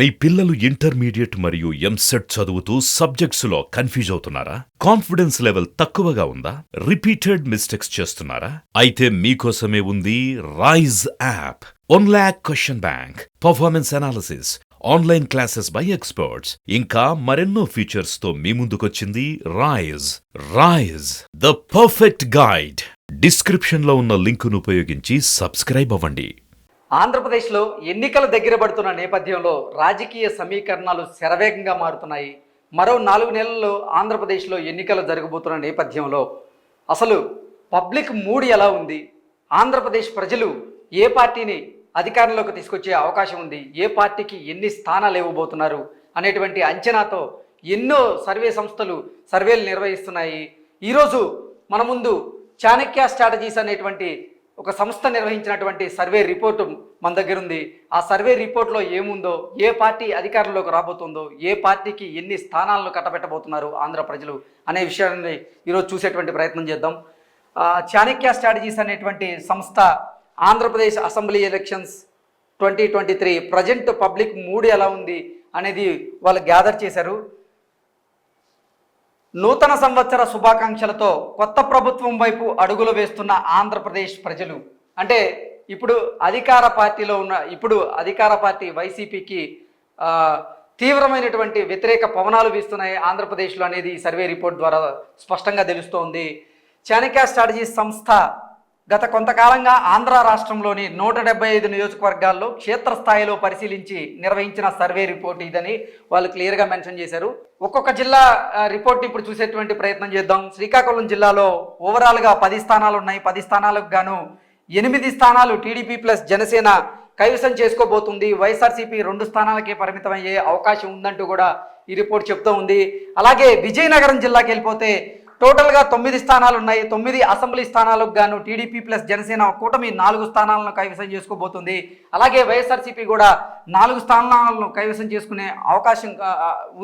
మీ పిల్లలు ఇంటర్మీడియట్ మరియు ఎంసెట్ చదువుతూ సబ్జెక్ట్స్లో కన్ఫ్యూజ్ అవుతున్నారా? కాన్ఫిడెన్స్ లెవెల్ తక్కువగా ఉందా? రిపీటెడ్ మిస్టేక్స్ చేస్తున్నారా? అయితే మీకోసమే ఉంది Rise app. 1 lakh question bank, performance analysis, online classes by experts, ఇంకా మరెన్నో ఫీచర్స్ తో మీ ముందుకొచ్చింది Rise the perfect guide. Description లో ఉన్న లింకును ఉపయోగించి సబ్స్క్రైబ్ అవ్వండి. ఆంధ్రప్రదేశ్లో ఎన్నికలు దగ్గర పడుతున్న నేపథ్యంలో రాజకీయ సమీకరణాలు శరవేగంగా మారుతున్నాయి. మరో 4 నెలల్లో ఆంధ్రప్రదేశ్లో ఎన్నికలు జరగబోతున్న నేపథ్యంలో అసలు పబ్లిక్ మూడ్ ఎలా ఉంది? ఆంధ్రప్రదేశ్ ప్రజలు ఏ పార్టీని అధికారంలోకి తీసుకొచ్చే అవకాశం ఉంది? ఏ పార్టీకి ఎన్ని స్థానాలు ఇవ్వబోతున్నారు అనేటువంటి అంచనాతో ఎన్నో సర్వే సంస్థలు సర్వేలు నిర్వహిస్తున్నాయి. ఈరోజు మన ముందు చాణక్య స్ట్రాటజీస్ అనేటువంటి ఒక సంస్థ నిర్వహించినటువంటి సర్వే రిపోర్టు మన దగ్గర ఉంది. ఆ సర్వే రిపోర్ట్లో ఏముందో, ఏ పార్టీ అధికారంలోకి రాబోతుందో, ఏ పార్టీకి ఎన్ని స్థానాలను కట్టబెట్టబోతున్నారు ఆంధ్ర ప్రజలు అనే విషయాన్ని ఈరోజు చూసేటువంటి ప్రయత్నం చేద్దాం. చాణక్య స్ట్రాటజీస్ అనేటువంటి సంస్థ Andhra Pradesh assembly elections 2023 present public mood ఎలా ఉంది అనేది వాళ్ళు గ్యాదర్ చేశారు. నూతన సంవత్సర శుభాకాంక్షలతో కొత్త ప్రభుత్వం వైపు అడుగులు వేస్తున్న ఆంధ్రప్రదేశ్ ప్రజలు, అంటే ఇప్పుడు అధికార పార్టీ వైసీపీకి తీవ్రమైనటువంటి వ్యతిరేక పవనాలు వీస్తున్నాయి ఆంధ్రప్రదేశ్లో అనేది ఈ సర్వే రిపోర్ట్ ద్వారా స్పష్టంగా తెలుస్తోంది. చాణక్య స్ట్రాటజీస్ సంస్థ గత కొంతకాలంగా ఆంధ్ర రాష్ట్రంలోని 175 నియోజకవర్గాల్లో క్షేత్రస్థాయిలో పరిశీలించి నిర్వహించిన సర్వే రిపోర్ట్ ఇదని వాళ్ళు క్లియర్గా మెన్షన్ చేశారు. ఒక్కొక్క జిల్లా రిపోర్ట్ ఇప్పుడు చూసేటువంటి ప్రయత్నం చేద్దాం. శ్రీకాకుళం జిల్లాలో ఓవరాల్గా 10 స్థానాలు ఉన్నాయి. 10 స్థానాలకు గాను 8 స్థానాలు టీడీపీ ప్లస్ జనసేన కైవసం చేసుకోబోతుంది. వైఎస్ఆర్సీపీ 2 స్థానాలకే పరిమితమయ్యే అవకాశం ఉందంటూ కూడా ఈ రిపోర్ట్ చెప్తూ ఉంది. అలాగే విజయనగరం జిల్లాకి వెళ్ళిపోతే టోటల్గా 9 స్థానాలు ఉన్నాయి. 9 అసెంబ్లీ స్థానాలకు గాను టీడీపీ ప్లస్ జనసేన కూటమి 4 స్థానాలను కైవసం చేసుకోబోతుంది. అలాగే వైఎస్ఆర్సీపీ కూడా 4 స్థానాలను కైవసం చేసుకునే అవకాశం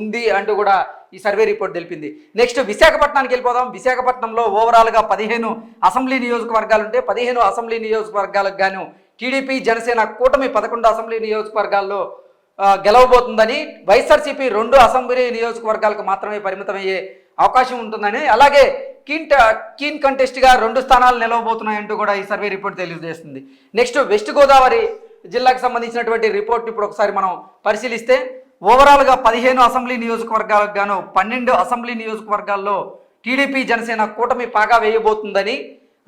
ఉంది అంటూ కూడా ఈ సర్వే రిపోర్ట్ తెలిపింది. నెక్స్ట్ విశాఖపట్నానికి వెళ్ళిపోదాం. విశాఖపట్నంలో ఓవరాల్గా 15 అసెంబ్లీ నియోజకవర్గాలు ఉంటే 15 అసెంబ్లీ నియోజకవర్గాలకు గాను టీడీపీ జనసేన కూటమి 11 అసెంబ్లీ నియోజకవర్గాల్లో గెలవబోతుందని, వైఎస్ఆర్సీపీ 2 అసెంబ్లీ నియోజకవర్గాలకు మాత్రమే పరిమితమయ్యే అవకాశం ఉంటుందని, అలాగే కీన్ కంటెస్ట్గా 2 స్థానాలు నిలవబోతున్నాయంటూ కూడా ఈ సర్వే రిపోర్ట్ తెలియజేస్తుంది. నెక్స్ట్ వెస్ట్ గోదావరి జిల్లాకు సంబంధించినటువంటి రిపోర్ట్ ఇప్పుడు ఒకసారి మనం పరిశీలిస్తే ఓవరాల్గా 15 అసెంబ్లీ నియోజకవర్గాలకు గాను 12 అసెంబ్లీ నియోజకవర్గాల్లో టీడీపీ జనసేన కూటమి పాగా వేయబోతుందని,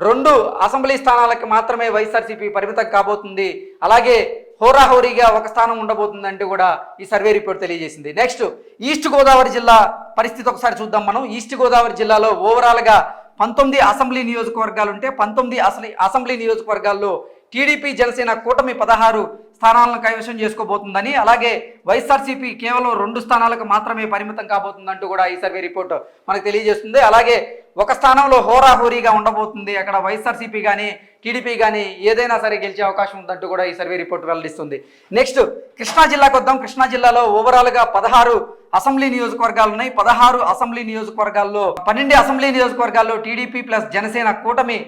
2 అసెంబ్లీ స్థానాలకు మాత్రమే వైఎస్ఆర్సీపీ పరిమితం కాబోతుంది. అలాగే హోరాహోరీగా 1 స్థానం ఉండబోతుందంటూ కూడా ఈ సర్వే రిపోర్ట్ తెలియజేసింది. నెక్స్ట్ ఈస్ట్ గోదావరి జిల్లా పరిస్థితి ఒకసారి చూద్దాం మనం. ఈస్ట్ గోదావరి జిల్లాలో ఓవరాల్గా 19 అసెంబ్లీ నియోజకవర్గాలు ఉంటే 19 అసెంబ్లీ నియోజకవర్గాల్లో టీడీపీ జనసేన కూటమి 16 స్థానాలను కైవసం చేసుకోబోతుందని, అలాగే వైఎస్ఆర్సీపీ కేవలం 2 స్థానాలకు మాత్రమే పరిమితం కాబోతుందంటూ కూడా ఈ సర్వే రిపోర్ట్ మనకు తెలియజేస్తుంది. అలాగే 1 స్థానంలో హోరాహోరీగా ఉండబోతుంది. అక్కడ వైఎస్ఆర్సీపీ కానీ టీడీపీ కానీ ఏదైనా సరే గెలిచే అవకాశం ఉందంటూ కూడా ఈ సర్వే రిపోర్ట్ వెల్లడిస్తుంది. నెక్స్ట్ కృష్ణా జిల్లాకు వద్దాం. కృష్ణా జిల్లాలో ఓవరాల్గా 16 అసెంబ్లీ నియోజకవర్గాలు ఉన్నాయి. 16 అసెంబ్లీ నియోజకవర్గాల్లో 12 అసెంబ్లీ నియోజకవర్గాల్లో టీడీపీ ప్లస్ జనసేన కూటమి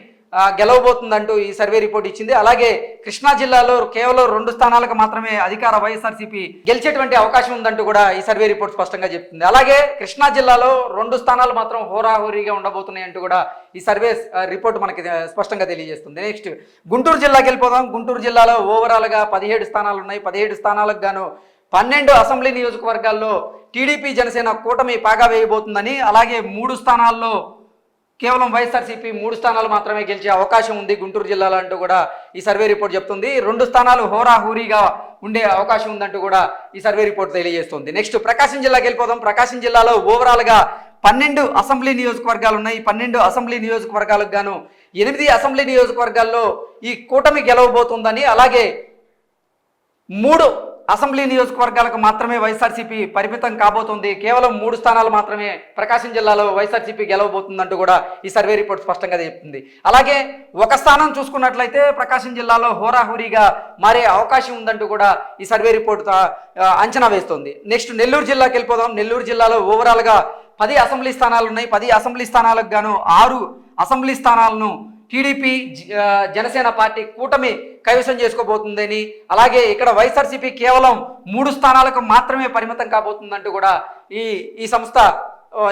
గెలవబోతుందంటూ ఈ సర్వే రిపోర్ట్ ఇచ్చింది. అలాగే కృష్ణా జిల్లాలో కేవలం 2 స్థానాలకు మాత్రమే అధికార వైఎస్ఆర్సీపీ గెలిచేటువంటి అవకాశం ఉందంటూ కూడా ఈ సర్వే రిపోర్ట్ స్పష్టంగా చెప్తుంది. అలాగే కృష్ణా జిల్లాలో 2 స్థానాలు మాత్రం హోరాహోరీగా ఉండబోతున్నాయి అంటూ కూడా ఈ సర్వే రిపోర్ట్ మనకి స్పష్టంగా తెలియజేస్తుంది. నెక్స్ట్ గుంటూరు జిల్లాకి వెళ్ళిపోదాం. గుంటూరు జిల్లాలో ఓవరాల్గా 17 స్థానాలు ఉన్నాయి. 17 స్థానాలకు గాను 12 అసెంబ్లీ నియోజకవర్గాల్లో టీడీపీ జనసేన కూటమి పాగా వేయబోతుందని, అలాగే 3 స్థానాల్లో కేవలం వైఎస్ఆర్సీపీ 3 స్థానాలు మాత్రమే గెలిచే అవకాశం ఉంది గుంటూరు జిల్లాలో అంటూ కూడా ఈ సర్వే రిపోర్ట్ చెప్తుంది. 2 స్థానాలు హోరాహోరీగా ఉండే అవకాశం ఉందంటూ కూడా ఈ సర్వే రిపోర్ట్ తెలియజేస్తుంది. నెక్స్ట్ ప్రకాశం జిల్లాకి వెళ్ళిపోదాం. ప్రకాశం జిల్లాలో ఓవరాల్గా 12 అసెంబ్లీ నియోజకవర్గాలు ఉన్నాయి. 12 అసెంబ్లీ నియోజకవర్గాలకు గాను 8 అసెంబ్లీ నియోజకవర్గాల్లో ఈ కూటమి గెలవబోతుందని, అలాగే 3 అసెంబ్లీ నియోజకవర్గాలకు మాత్రమే వైఎస్ఆర్సీపీ పరిమితం కాబోతుంది. కేవలం 3 స్థానాలు మాత్రమే ప్రకాశం జిల్లాలో వైఎస్ఆర్సీపీ గెలవబోతుందంటూ కూడా ఈ సర్వే రిపోర్ట్ స్పష్టంగా చెప్తుంది. అలాగే 1 స్థానం చూసుకున్నట్లయితే ప్రకాశం జిల్లాలో హోరాహోరీగా మారే అవకాశం ఉందంటూ కూడా ఈ సర్వే రిపోర్ట్ అంచనా వేస్తుంది. నెక్స్ట్ నెల్లూరు జిల్లాకి వెళ్ళిపోదాం. నెల్లూరు జిల్లాలో ఓవరాల్గా 10 అసెంబ్లీ స్థానాలు ఉన్నాయి. 10 అసెంబ్లీ స్థానాలకు గాను 6 అసెంబ్లీ స్థానాలను టీడీపీ జనసేన పార్టీ కూటమి కైవసం చేసుకోబోతుందని, అలాగే ఇక్కడ వైఎస్ఆర్సీపీ కేవలం 3 స్థానాలకు మాత్రమే పరిమితం కాబోతుందంటూ కూడా ఈ సంస్థ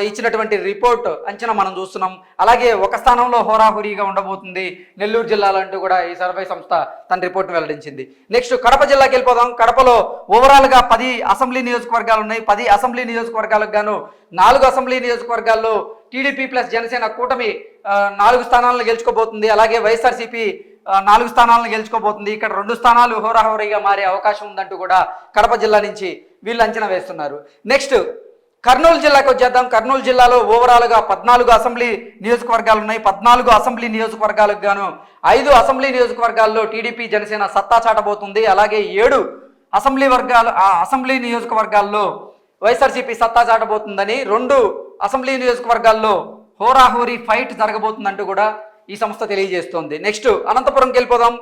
ఇచ్చినటువంటి రిపోర్ట్ అంచనా మనం చూస్తున్నాం. అలాగే ఒక స్థానంలో హోరాహోరీగా ఉండబోతుంది నెల్లూరు జిల్లాలో అంటూ కూడా ఈ సర్వే సంస్థ తన రిపోర్ట్ను వెల్లడించింది. నెక్స్ట్ కడప జిల్లాకి వెళ్ళిపోదాం. కడపలో ఓవరాల్గా 10 అసెంబ్లీ నియోజకవర్గాలు ఉన్నాయి. 10 అసెంబ్లీ నియోజకవర్గాలకు గాను 4 అసెంబ్లీ నియోజకవర్గాల్లో టీడీపీ ప్లస్ జనసేన కూటమి 4 స్థానాలను గెలుచుకోబోతుంది. అలాగే వైఎస్ఆర్సీపీ 4 స్థానాలను గెలుచుకోబోతుంది. ఇక్కడ 2 స్థానాలు హోరాహోరీగా మారే అవకాశం ఉందంటూ కూడా కడప జిల్లా నుంచి వీళ్ళు అంచనా వేస్తున్నారు. నెక్స్ట్ కర్నూలు జిల్లాకు వచ్చేద్దాం. కర్నూలు జిల్లాలో ఓవరాల్గా 14 అసెంబ్లీ నియోజకవర్గాలు ఉన్నాయి. 14 అసెంబ్లీ నియోజకవర్గాలకు గాను 5 అసెంబ్లీ నియోజకవర్గాల్లో టీడీపీ జనసేన సత్తా చాటబోతుంది. అలాగే 7 అసెంబ్లీ నియోజకవర్గాల్లో వైఎస్ఆర్సీపీ సత్తా చాటబోతుందని, 2 అసెంబ్లీ నియోజకవర్గాల్లో హోరాహోరీ ఫైట్ జరగబోతుందంటూ కూడా ఈ సంస్థ తెలియజేస్తోంది. నెక్స్ట్ అనంతపురంకి వెళ్ళిపోదాం.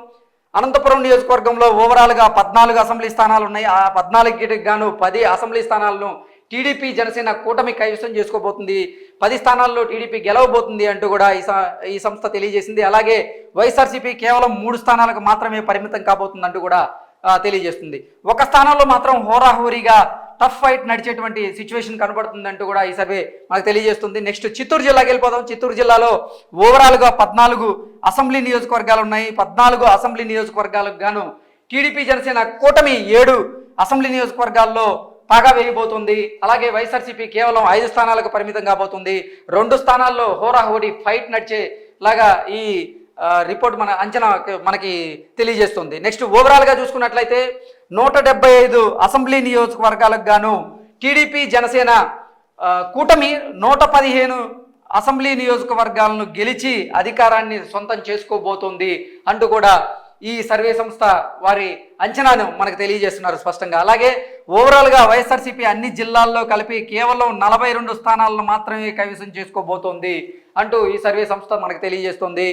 అనంతపురం నియోజకవర్గంలో ఓవరాల్గా 14 అసెంబ్లీ స్థానాలు ఉన్నాయి. ఆ 14కి గాను 10 అసెంబ్లీ స్థానాలను టీడీపీ జనసేన కూటమి కైవసం చేసుకోబోతుంది. 10 స్థానాల్లో టీడీపీ గెలవబోతుంది అంటూ కూడా ఈ సంస్థ తెలియజేసింది. అలాగే వైఎస్ఆర్సీపీ కేవలం 3 స్థానాలకు మాత్రమే పరిమితం కాబోతుందంటూ కూడా తెలియజేస్తుంది. ఒక స్థానంలో మాత్రం హోరాహోరీగా టఫ్ ఫైట్ నడిచేటువంటి సిచ్యువేషన్ కనబడుతుందంటూ కూడా ఈ సర్వే మనకు తెలియజేస్తుంది. నెక్స్ట్ చిత్తూరు జిల్లాకి వెళ్ళిపోదాం. చిత్తూరు జిల్లాలో ఓవరాల్గా 14 అసెంబ్లీ నియోజకవర్గాలు ఉన్నాయి. 14 అసెంబ్లీ నియోజకవర్గాలకు గాను టీడీపీ జనసేన కూటమి 7 అసెంబ్లీ నియోజకవర్గాల్లో పాగా వేయబోతుంది. అలాగే వైఎస్ఆర్సీపీ కేవలం 5 స్థానాలకు పరిమితం కాబోతుంది. 2 స్థానాల్లో హోరాహోరీ ఫైట్ నడిచేలాగా ఈ రిపోర్ట్ మన అంచనా మనకి తెలియజేస్తుంది. నెక్స్ట్ ఓవరాల్గా చూసుకున్నట్లయితే 175 అసెంబ్లీ నియోజకవర్గాలకు గాను టీడీపీ జనసేన కూటమి 115 అసెంబ్లీ నియోజకవర్గాలను గెలిచి అధికారాన్ని సొంతం చేసుకోబోతోంది అంటూ కూడా ఈ సర్వే సంస్థ వారి అంచనాను మనకు తెలియజేస్తున్నారు స్పష్టంగా. అలాగే ఓవరాల్గా వైఎస్ఆర్సీపీ అన్ని జిల్లాల్లో కలిపి కేవలం 42 స్థానాలను మాత్రమే కైవసం చేసుకోబోతోంది అంటూ ఈ సర్వే సంస్థ మనకు తెలియజేస్తుంది.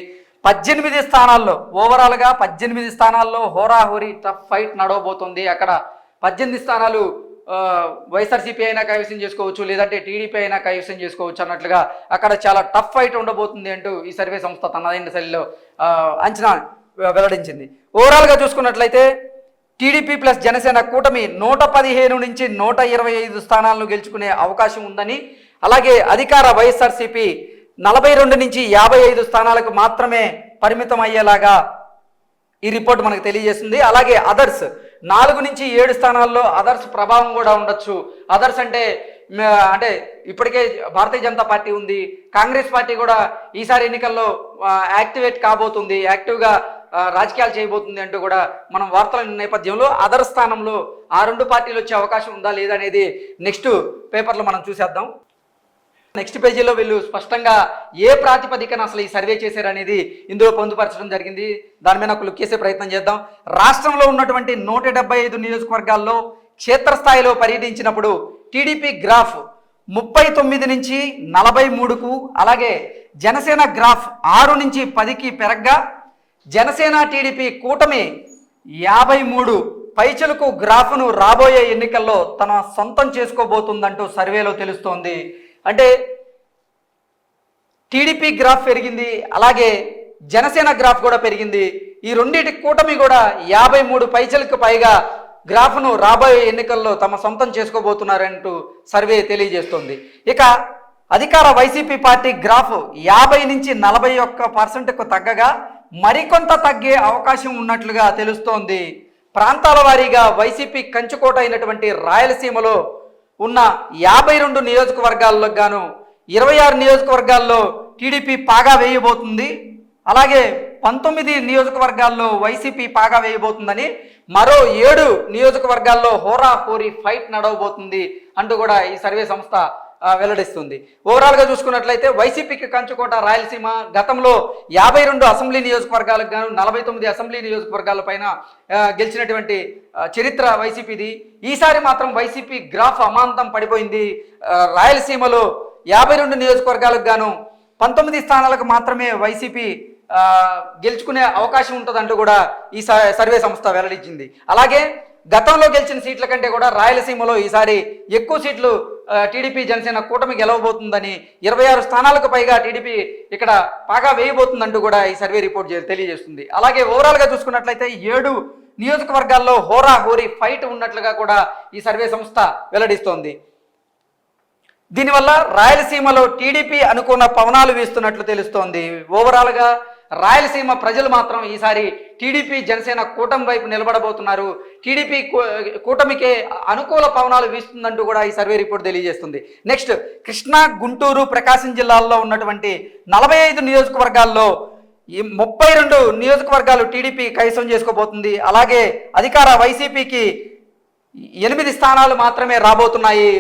18 స్థానాల్లో ఓవరాల్గా 18 స్థానాల్లో హోరాహోరీ టఫ్ ఫైట్ నడవబోతుంది. అక్కడ 18 స్థానాలు వైఎస్ఆర్సీపీ అయినా కైవసం చేసుకోవచ్చు, లేదంటే టీడీపీ అయినా కైవసం చేసుకోవచ్చు అన్నట్లుగా అక్కడ చాలా టఫ్ ఫైట్ ఉండబోతుంది అంటూ ఈ సర్వే సంస్థ తనదైన శైలిలో అంచనా వెల్లడించింది. ఓవరాల్గా చూసుకున్నట్లయితే టీడీపీ ప్లస్ జనసేన కూటమి 115 నుంచి 125 స్థానాలను గెలుచుకునే అవకాశం ఉందని, అలాగే అధికార వైఎస్ఆర్సీపీ 42 నుంచి 55 స్థానాలకు మాత్రమే పరిమితం అయ్యేలాగా ఈ రిపోర్ట్ మనకు తెలియజేస్తుంది. అలాగే అదర్స్ 4 నుంచి 7 స్థానాల్లో అదర్స్ ప్రభావం కూడా ఉండొచ్చు. అదర్స్ అంటే ఇప్పటికే భారతీయ జనతా పార్టీ ఉంది, కాంగ్రెస్ పార్టీ కూడా ఈసారి ఎన్నికల్లో యాక్టివేట్ కాబోతుంది, యాక్టివ్గా రాజకీయాలు చేయబోతుంది అంటూ కూడా మనం వార్తల నేపథ్యంలో అదర్ స్థానంలో ఆ 2 పార్టీలు వచ్చే అవకాశం ఉందా లేదా అనేది నెక్స్ట్ పేపర్లో మనం చూసేద్దాం. నెక్స్ట్ పేజీలో వీళ్ళు స్పష్టంగా ఏ ప్రాతిపదికన అసలు ఈ సర్వే చేశారనేది ఇందులో పొందుపరచడం జరిగింది. దాని మీద ఒక లుక్ చేసే ప్రయత్నం చేద్దాం. రాష్ట్రంలో ఉన్నటువంటి 175 నియోజకవర్గాల్లో క్షేత్రస్థాయిలో పర్యటించినప్పుడు టీడీపీ గ్రాఫ్ 39 నుంచి 43కు, అలాగే జనసేన గ్రాఫ్ 6 నుంచి 10కి పెరగ్గా జనసేన టీడీపీ కూటమి 53 పైచలకు గ్రాఫ్ను రాబోయే ఎన్నికల్లో తన సొంతం చేసుకోబోతుందంటూ సర్వేలో తెలుస్తోంది. అంటే టీడీపీ గ్రాఫ్ పెరిగింది, అలాగే జనసేన గ్రాఫ్ కూడా పెరిగింది. ఈ రెండింటి కూటమి కూడా 53 పైచలకు పైగా గ్రాఫ్ను రాబోయే ఎన్నికల్లో తమ సొంతం చేసుకోబోతున్నారంటూ సర్వే తెలియజేస్తోంది. ఇక అధికార వైసీపీ పార్టీ గ్రాఫ్ 50 నుంచి 41%కు తగ్గగా మరికొంత తగ్గే అవకాశం ఉన్నట్లుగా తెలుస్తోంది. ప్రాంతాల వారీగా వైసీపీ కంచుకోట అయినటువంటి రాయలసీమలో ఉన్న 52 నియోజకవర్గాల్లో గాను 26 నియోజకవర్గాల్లో టీడీపీ పాగా వేయబోతుంది. అలాగే 19 నియోజకవర్గాల్లో వైసీపీ పాగా వేయబోతుందని, మరో 7 నియోజకవర్గాల్లో హోరాహోరీ ఫైట్ నడవబోతుంది అంటూ కూడా ఈ సర్వే సంస్థ వెల్లడిస్తుంది. ఓవరాల్గా చూసుకున్నట్లయితే వైసీపీకి కంచుకోట రాయలసీమ గతంలో 52 అసెంబ్లీ నియోజకవర్గాలకు గాను 49 అసెంబ్లీ నియోజకవర్గాల పైన గెలిచినటువంటి చరిత్ర వైసీపీది. ఈసారి మాత్రం వైసీపీ గ్రాఫ్ అమాంతం పడిపోయింది. రాయలసీమలో 52 నియోజకవర్గాలకు గాను 19 స్థానాలకు మాత్రమే వైసీపీ గెలుచుకునే అవకాశం ఉంటుందంటూ కూడా ఈ సర్వే సంస్థ వెల్లడించింది. అలాగే గతంలో గెలిచిన సీట్ల కంటే కూడా రాయలసీమలో ఈసారి ఎక్కువ సీట్లు టీడీపీ జనసేన కూటమి గెలవబోతుందని 26 స్థానాలకు పైగా టీడీపీ ఇక్కడ పాగా వేయబోతుందంటూ కూడా ఈ సర్వే రిపోర్ట్ తెలియజేస్తుంది. అలాగే ఓవరాల్గా చూసుకున్నట్లయితే 7 నియోజకవర్గాల్లో హోరాహోరీ ఫైట్ ఉన్నట్లుగా కూడా ఈ సర్వే సంస్థ వెల్లడిస్తోంది. దీనివల్ల రాయలసీమలో టీడీపీ అనుకున్న పవనాలు వీస్తున్నట్లు తెలుస్తోంది. ఓవరాల్గా రాయలసీమ ప్రజలు మాత్రం ఈసారి టీడీపీ జనసేన కూటమి వైపు నిలబడబోతున్నారు. టీడీపీ కూటమికే అనుకూల పవనాలు వీస్తుందంటూ కూడా ఈ సర్వే రిపోర్ట్ తెలియజేస్తుంది. నెక్స్ట్, కృష్ణా, గుంటూరు, ప్రకాశం జిల్లాల్లో ఉన్నటువంటి 45 నియోజకవర్గాల్లో ఈ 32 నియోజకవర్గాలు టీడీపీ కైవసం చేసుకోబోతుంది. అలాగే అధికార వైసీపీకి 8 స్థానాలు మాత్రమే రాబోతున్నాయి.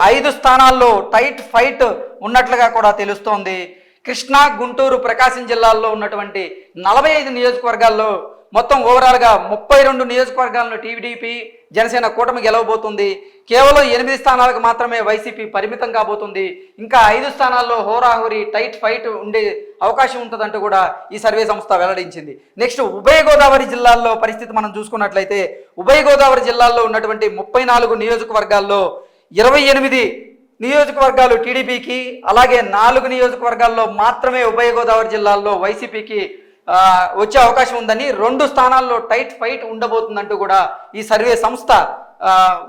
5 స్థానాల్లో టైట్ ఫైట్ ఉన్నట్లుగా కూడా తెలుస్తోంది. కృష్ణా, గుంటూరు, ప్రకాశం జిల్లాల్లో ఉన్నటువంటి 45 నియోజకవర్గాల్లో మొత్తం ఓవరాల్గా 32 నియోజకవర్గాలను టీడీపీ జనసేన కూటమి గెలవబోతుంది. కేవలం 8 స్థానాలకు మాత్రమే వైసీపీ పరిమితం కాబోతుంది. ఇంకా 5 స్థానాల్లో హోరాహోరీ టైట్ ఫైట్ ఉండే అవకాశం ఉంటుందంటూ కూడా ఈ సర్వే సంస్థ వెల్లడించింది. నెక్స్ట్, ఉభయ గోదావరి జిల్లాల్లో పరిస్థితి మనం చూసుకున్నట్లయితే ఉభయ గోదావరి జిల్లాల్లో ఉన్నటువంటి 34 నియోజకవర్గాల్లో 28 నియోజకవర్గాలు టీడీపీకి, అలాగే 4 నియోజకవర్గాల్లో మాత్రమే ఉభయ గోదావరి జిల్లాల్లో వైసీపీకి వచ్చే అవకాశం ఉందని, 2 స్థానాల్లో టైట్ ఫైట్ ఉండబోతుందంటూ కూడా ఈ సర్వే సంస్థ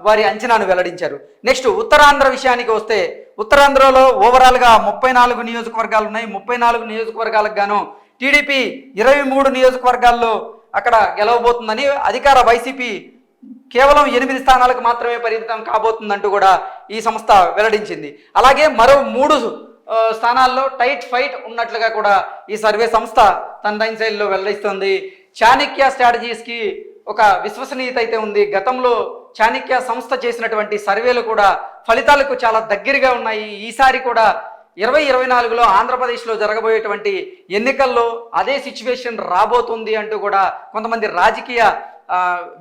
వారి అంచనాను వెల్లడించారు. నెక్స్ట్, ఉత్తరాంధ్ర విషయానికి వస్తే ఉత్తరాంధ్రలో ఓవరాల్గా 34 నియోజకవర్గాలు ఉన్నాయి. 34 నియోజకవర్గాలకు గాను టీడీపీ 23 నియోజకవర్గాల్లో అక్కడ గెలవబోతుందని, అధికార వైసీపీ కేవలం 8 స్థానాలకు మాత్రమే పరిమితం కాబోతుందంటూ కూడా ఈ సంస్థ వెల్లడించింది. అలాగే మరో 3 స్థానాల్లో టైట్ ఫైట్ ఉన్నట్లుగా కూడా ఈ సర్వే సంస్థ తన దైన శైలిలో వెల్లడిస్తుంది. చాణక్య స్ట్రాటజీస్కి ఒక విశ్వసనీయత అయితే ఉంది. గతంలో చాణక్య సంస్థ చేసినటువంటి సర్వేలు కూడా ఫలితాలకు చాలా దగ్గరగా ఉన్నాయి. ఈసారి కూడా 2024లో ఆంధ్రప్రదేశ్లో జరగబోయేటువంటి ఎన్నికల్లో అదే సిచ్యువేషన్ రాబోతుంది అంటూ కూడా కొంతమంది రాజకీయ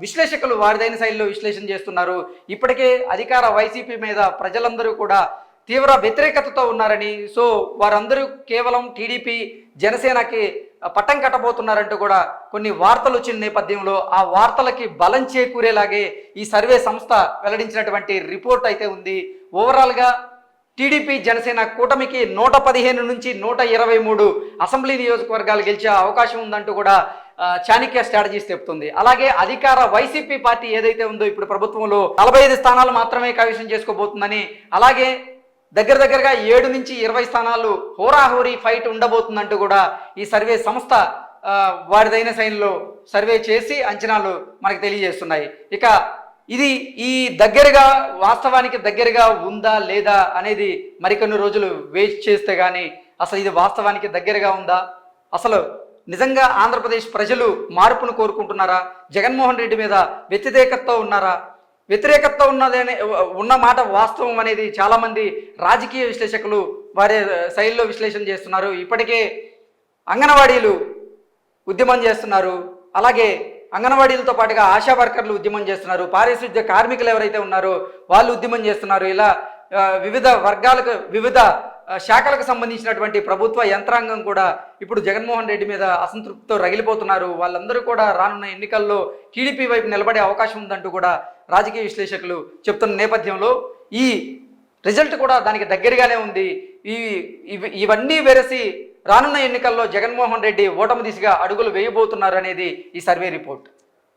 విశ్లేషకులు వారిదైన శైలిలో విశ్లేషణ చేస్తున్నారు. ఇప్పటికే అధికార వైసీపీ మీద ప్రజలందరూ కూడా తీవ్ర వ్యతిరేకతతో ఉన్నారని, సో వారందరూ కేవలం టీడీపీ జనసేనకి పట్టం కట్టబోతున్నారంటూ కూడా కొన్ని వార్తలు వచ్చిన నేపథ్యంలో ఆ వార్తలకి బలం చేకూరేలాగే ఈ సర్వే సంస్థ వెల్లడించినటువంటి రిపోర్ట్ అయితే ఉంది. ఓవరాల్గా టీడీపీ జనసేన కూటమికి 115 నుంచి 123 అసెంబ్లీ నియోజకవర్గాలు గెలిచే అవకాశం ఉందంటూ కూడా చాణక్య స్ట్రాటజీస్ చెప్తుంది. అలాగే అధికార వైసీపీ పార్టీ ఏదైతే ఉందో ఇప్పుడు ప్రభుత్వంలో 45 స్థానాలు మాత్రమే కైవసం చేసుకోబోతుందని, అలాగే దగ్గరగా 7 నుంచి 20 స్థానాలు హోరాహోరీ ఫైట్ ఉండబోతుందంటూ కూడా ఈ సర్వే సంస్థ వారిదైన శైలిలో సర్వే చేసి అంచనాలు మనకు తెలియజేస్తున్నాయి. ఇక ఇది ఈ దగ్గరగా వాస్తవానికి దగ్గరగా ఉందా లేదా అనేది మరికొన్ని రోజులు వెయిట్ చేస్తే కానీ అసలు ఇది వాస్తవానికి దగ్గరగా ఉందా, అసలు నిజంగా ఆంధ్రప్రదేశ్ ప్రజలు మార్పును కోరుకుంటున్నారా, జగన్మోహన్ రెడ్డి మీద వ్యతిరేకతతో ఉన్నారా, వ్యతిరేకత ఉన్న మాట వాస్తవం అనేది చాలామంది రాజకీయ విశ్లేషకులు వారి శైలిలో విశ్లేషణ చేస్తున్నారు. ఇప్పటికే అంగన్వాడీలు ఉద్యమం చేస్తున్నారు, అలాగే అంగన్వాడీలతో పాటుగా ఆశా వర్కర్లు ఉద్యమం చేస్తున్నారు, పారిశుద్ధ్య కార్మికులు ఎవరైతే ఉన్నారో వాళ్ళు ఉద్యమం చేస్తున్నారు. ఇలా వివిధ వర్గాలకు వివిధ శాఖలకు సంబంధించినటువంటి ప్రభుత్వ యంత్రాంగం కూడా ఇప్పుడు జగన్మోహన్ రెడ్డి మీద అసంతృప్తితో రగిలిపోతున్నారు. వాళ్ళందరూ కూడా రానున్న ఎన్నికల్లో టీడీపీ వైపు నిలబడే అవకాశం ఉందంటూ కూడా రాజకీయ విశ్లేషకులు చెప్తున్న నేపథ్యంలో ఈ రిజల్ట్ కూడా దానికి దగ్గరగానే ఉంది. ఇవన్నీ వెరసి రానున్న ఎన్నికల్లో జగన్మోహన్ రెడ్డి ఓటమి దిశగా అడుగులు వేయబోతున్నారు అనేది ఈ సర్వే రిపోర్ట్.